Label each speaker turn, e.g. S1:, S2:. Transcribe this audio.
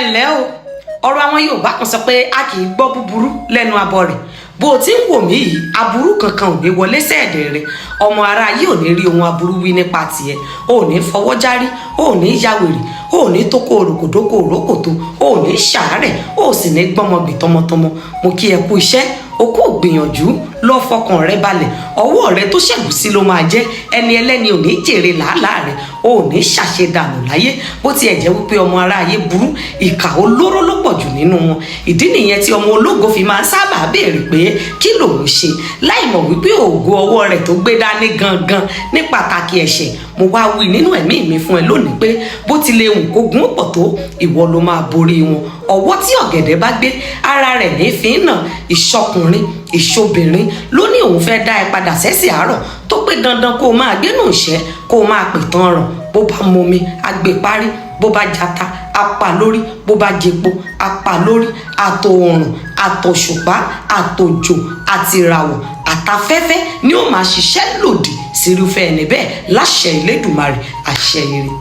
S1: ǹlẹ́ o ọ̀rọ̀ àwọn Yorùbá kan sọ pé a kì í gbọ́ búburú lẹ́nu abọ́ rẹ̀ bó o ti ń wò mí yìí aburú kankan ò ní wọlé sẹ́ẹ̀dẹ̀ rẹ̀ ọmọ ara yìí ò ní rí ohun aburú wí nípa tiẹ̀ ò ní fọwọ́ járí ò ní yáwèrè ò ní tókò òròkòdókò òrókòtò ò ní ṣàárẹ̀ ò sì ní gbọ́mọgbì tọmọtọmọ mo kí ẹ kú iṣẹ́ o kò gbìyànjú lọ fọkàn rẹ balẹ̀ ọwọ́ rẹ tó ṣẹ̀gùn sí ló máa jẹ́ ẹni ẹlẹ́ni ò ní jèrè làálàá rẹ ò ní ṣàṣedànù láyé bó tiẹ̀ jẹ́ wípé ọmọ aráyé burú ìkà olóró ló pọ̀ jù nínú wọn ìdí nìyẹn tí ọmọ ológo fi máa ń sábà béèrè pé kí lòun ṣe láì mọ̀ wípé ògo ọwọ́ rẹ̀ tó gbé dání gangan ní pàtàkì ẹ̀ṣẹ̀ mo wá wí nínú ẹ̀mí mi fún ẹ lónìí pé bó ti lè hùn kógun pọ̀ tó ìwọ ló máa borí wọn ọwọ́ tí ọ̀gẹ̀dẹ̀ bá gbé ara rẹ̀ ní fi ń nà ìṣọkùnrin ìṣobìnrin ló ní òun fẹ́ dá ẹ padà sẹ́sì àárọ̀ tó pé dandan kó o máa gbénú ìṣẹ́ kó o máa pìtàn ràn bó bá momi agbè parí bó bá jata apá lórí bó bá jẹpo apá lórí àtòòrùn àtòṣùpá àtòjò àtìràwọ̀ àtafẹ́fẹ́ ni ó máa ṣiṣẹ́ lòdì sírúfẹ́ ẹni bẹ́ẹ̀ láṣẹ Elédùmarè àṣẹ ire.